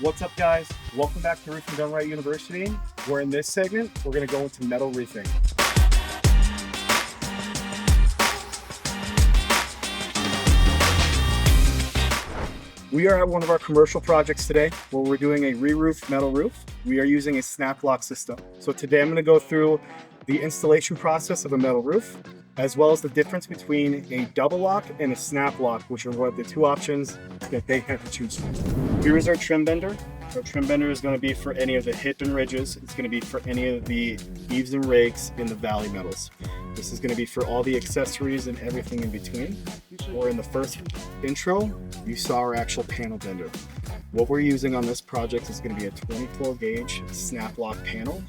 What's up, guys? Welcome back to Roofing Done Right University, where in this segment, we're going to go into metal roofing. We are at one of our commercial projects today, where we're doing a re-roof metal roof. We are using a snap lock system. So today I'm going to go through the installation process of a metal roof, as well as the difference between a double lock and a snap lock, which are what the two options that they have to choose from. Here is our trim bender. Our trim bender is going to be for any of the hip and ridges. It's going to be for any of the eaves and rakes in the valley metals. This is going to be for all the accessories and everything in between. Or in the first intro, you saw our actual panel bender. What we're using on this project is going to be a 24 gauge snap lock panel,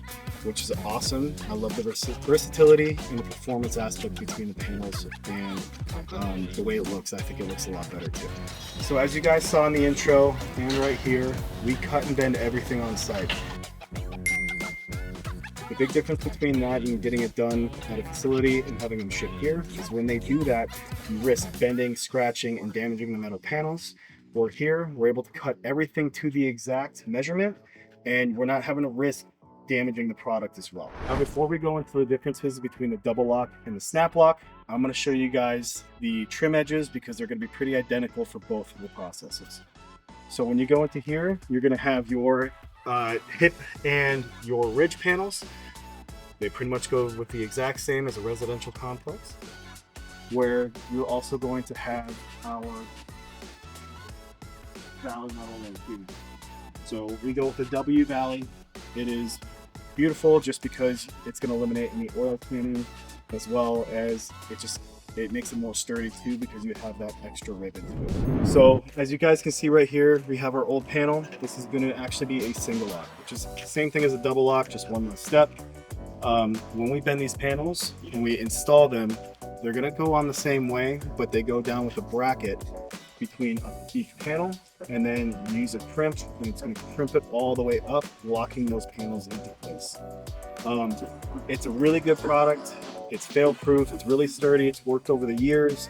which is awesome. I love the versatility and the performance aspect between the panels and the way it looks. I think it looks a lot better too. So as you guys saw in the intro and right here, we cut and bend everything on site. The big difference between that and getting it done at a facility and having them shipped here is when they do that, you risk bending, scratching, and damaging the metal panels. Or here, we're able to cut everything to the exact measurement, and we're not having to risk damaging the product as well. Now, before we go into the differences between the double lock and the snap lock, I'm going to show you guys the trim edges because they're going to be pretty identical for both of the processes. So when you go into here, you're going to have your hip and your ridge panels. They pretty much go with the exact same as a residential complex, where you're also going to have our valley metal right here. So we go with the W valley. It is beautiful just because it's going to eliminate any oil cleaning, as well as it makes it more sturdy too because you have that extra ribbon to it. So as you guys can see right here, we have our old panel. This is going to actually be a single lock, which is the same thing as a double lock, just one less step. When we bend these panels and we install them, they're going to go on the same way, but they go down with a bracket between each panel, and then you use a crimp, and it's going to crimp it all the way up, locking those panels into place. It's a really good product. It's fail-proof. It's really sturdy. It's worked over the years.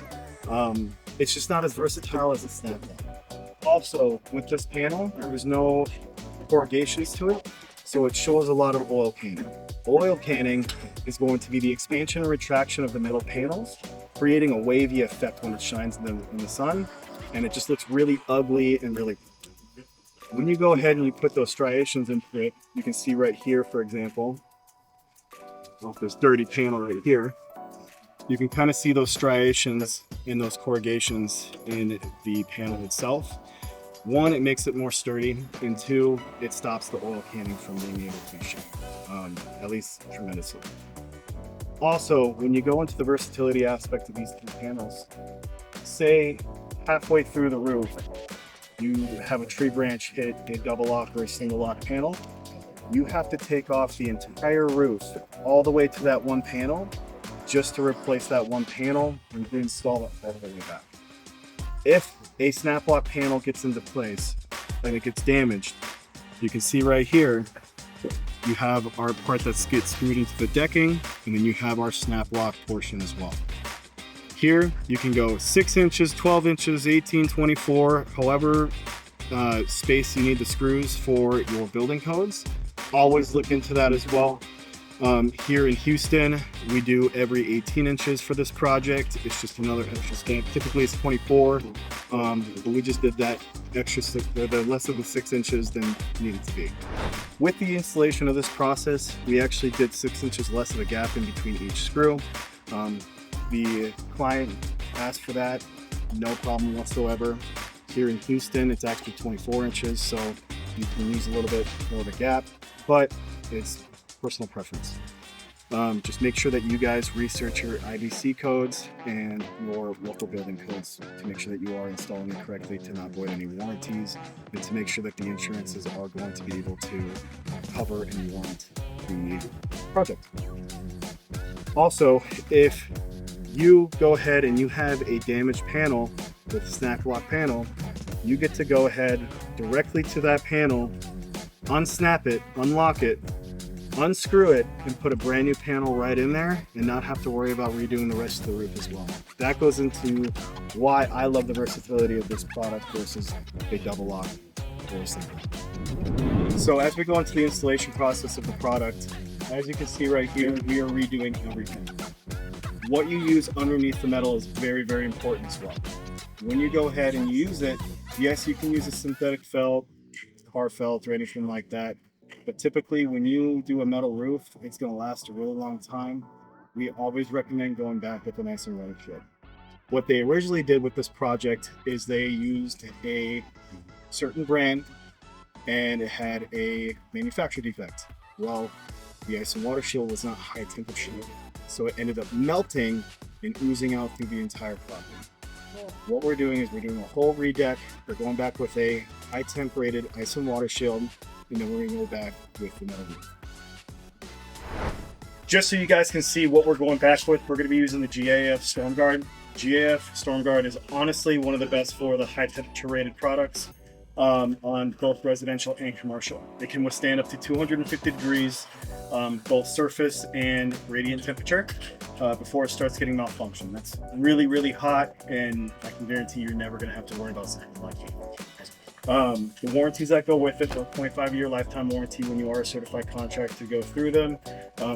It's just not as versatile as a snap lock. Also, with this panel, there's no corrugations to it, so it shows a lot of oil canning. Oil canning is going to be the expansion and retraction of the metal panels, creating a wavy effect when it shines in the sun, and it just looks really ugly and really. When you go ahead and you put those striations into it, you can see right here, for example, this dirty panel right here, you can kind of see those striations and those corrugations in the panel itself. One, it makes it more sturdy, and two, it stops the oil canning from being able to be shipped, at least tremendously. Also, when you go into the versatility aspect of these two panels, say halfway through the roof, you have a tree branch hit a double lock or a single lock panel, you have to take off the entire roof all the way to that one panel just to replace that one panel and install it all the way back. If a snap lock panel gets into place and it gets damaged, you can see right here, you have our part that gets screwed into the decking, and then you have our snap lock portion as well. Here, you can go 6 inches, 12 inches, 18, 24, however space you need the screws for your building codes. Always look into that as well. Here in Houston, we do every 18 inches for this project. It's just another extra stamp. Typically it's 24, but we just did that extra the less of the 6 inches than needed to be. With the installation of this process, we actually did 6 inches less of a gap in between each screw. The client asked for that, no problem whatsoever. Here in Houston, it's actually 24 inches, so you can use a little bit more of a gap, but it's personal preference. Just make sure that you guys research your IBC codes and your local building codes to make sure that you are installing it correctly, to not void any warranties, and to make sure that the insurances are going to be able to cover and warrant the project. Also, if you go ahead and you have a damaged panel with a snap lock panel, you get to go ahead directly to that panel, unsnap it, unlock it, unscrew it, and put a brand new panel right in there and not have to worry about redoing the rest of the roof as well. That goes into why I love the versatility of this product versus a double lock reinforcing. So as we go into the installation process of the product, as you can see right here, we are redoing everything. What you use underneath the metal is very, very important as well. When you go ahead and use it, yes, you can use a synthetic felt, car felt, or anything like that. But typically when you do a metal roof, it's going to last a really long time. We always recommend going back with a nice and running ship. What they originally did with this project is they used a certain brand and it had a manufacturer defect. Well, the ice and water shield was not high temperature, so it ended up melting and oozing out through the entire property. What we're doing is we're doing a whole redeck. We're going back with a high temp rated ice and water shield, and then we're going to go back with the metal roof. Just so you guys can see what we're going back with, we're going to be using the GAF StormGuard. GAF StormGuard is honestly one of the best for the high temperature rated products on both residential and commercial. It can withstand up to 250 degrees, both surface and radiant temperature, before it starts getting malfunction. That's really, really hot, and I can guarantee you're never going to have to worry about something like that. The warranties that go with it, the 25-year lifetime warranty when you are a certified contractor, go through them.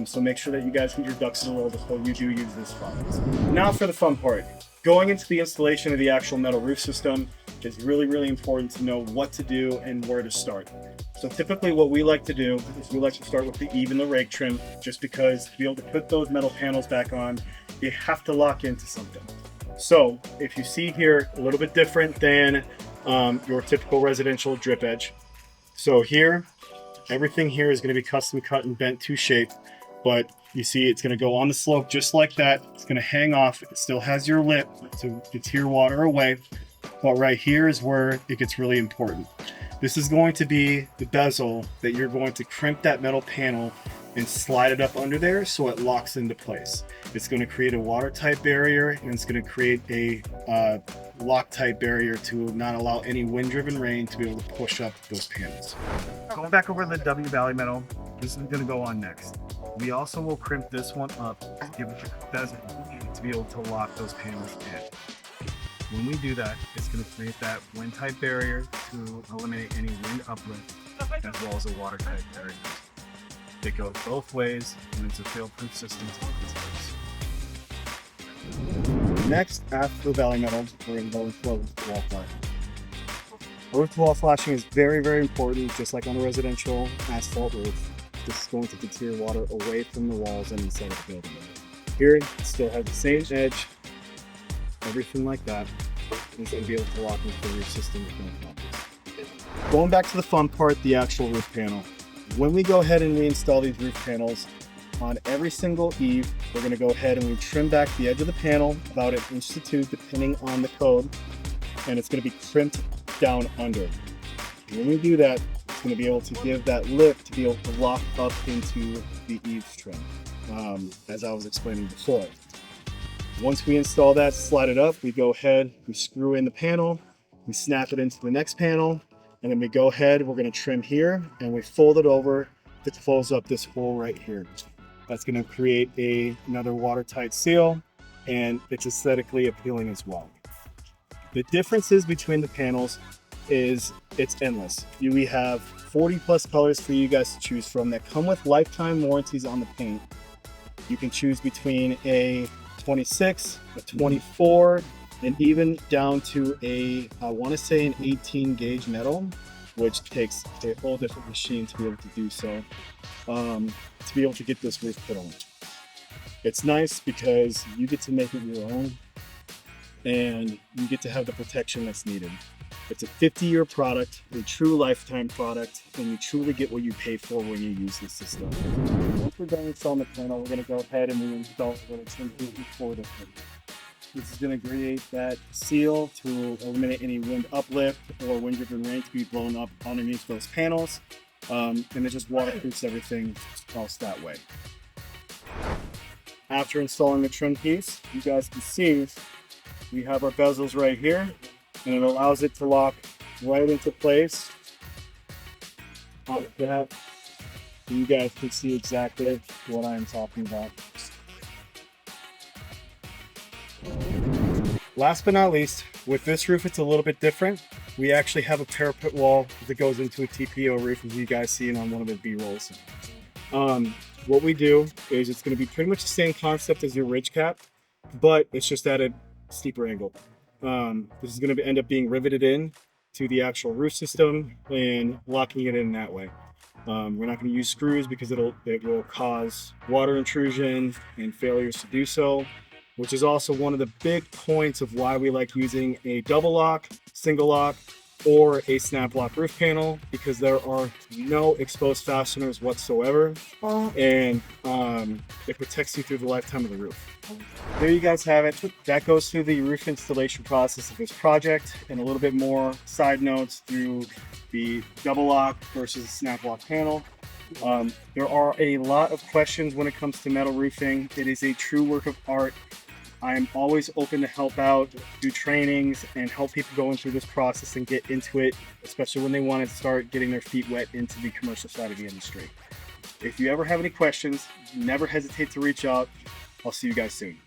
So make sure that you guys get your ducks in a row before you do use this product. Now for the fun part. Going into the installation of the actual metal roof system, it's really, really important to know what to do and where to start. So typically what we like to do is we like to start with the Eave and the rake trim, just because to be able to put those metal panels back on, you have to lock into something. So if you see here, a little bit different than your typical residential drip edge. So here, everything here is going to be custom cut and bent to shape, but you see it's going to go on the slope just like that. It's going to hang off. It still has your lip to deter water away. But right here is where it gets really important. This is going to be the bezel that you're going to crimp that metal panel and slide it up under there so it locks into place. It's going to create a watertight barrier, and it's going to create a Loctite barrier to not allow any wind-driven rain to be able to push up those panels. Going back over the W Valley metal, this is going to go on next. We also will crimp this one up to give it a bezel to be able to lock those panels in. When we do that, it's going to create that wind-tight barrier to eliminate any wind uplift, as well as a watertight barrier. It goes both ways, and it's a fail-proof system to this. Next, after the valley metal, we're going to go with roof-to-wall flashing. Roof-to-wall flashing is very, very important, just like on a residential asphalt roof. This is going to deter water away from the walls and inside of the building. Here, it still has the same edge, everything like that. It's going to be able to lock into the roof system with no problems. Going back to the fun part, the actual roof panel. When we go ahead and reinstall these roof panels, on every single eave, we're going to go ahead and we trim back the edge of the panel about 1 inch to 2, depending on the code, and it's going to be crimped down under. When we do that, it's going to be able to give that lift to be able to lock up into the eaves trim, as I was explaining before. Once we install that, slide it up, we go ahead, we screw in the panel, we snap it into the next panel, and then we go ahead, we're going to trim here, and we fold it over to close up this hole right here. That's going to create another watertight seal, and it's aesthetically appealing as well. The differences between the panels is it's endless. We have 40 plus colors for you guys to choose from that come with lifetime warranties on the paint. You can choose between a 26, a 24, and even down to I want to say an 18 gauge metal, which takes a whole different machine to be able to do so, to be able to get this roof put on. It's nice because you get to make it your own, and you get to have the protection that's needed. It's a 50-year product, a true lifetime product, and you truly get what you pay for when you use this system. Once we're done installing the panel, we're going to go ahead and reinstall the little trim piece before this one. This is going to create that seal to eliminate any wind uplift or wind-driven rain to be blown up underneath those panels, and it just waterproofs everything else that way. After installing the trim piece, you guys can see we have our bezels right here, and it allows it to lock right into place. Like that. You guys can see exactly what I'm talking about. Last but not least, with this roof, it's a little bit different. we actually have a parapet wall that goes into a TPO roof, as you guys seen on one of the B-rolls. What we do is it's going to be pretty much the same concept as your ridge cap, but it's just at a steeper angle. This is going to end up being riveted in to the actual roof system and locking it in that way. We're not going to use screws because it will cause water intrusion and failures to do so, which is also one of the big points of why we like using a double lock, single lock, or a snap lock roof panel, because there are no exposed fasteners whatsoever, and it protects you through the lifetime of the roof. There you guys have it. That goes through the roof installation process of this project, and a little bit more side notes through the double lock versus snap lock panel. There are a lot of questions when it comes to metal roofing. It is a true work of art. I am always open to help out, do trainings, and help people going through this process and get into it, especially when they want to start getting their feet wet into the commercial side of the industry. If you ever have any questions, never hesitate to reach out. I'll see you guys soon.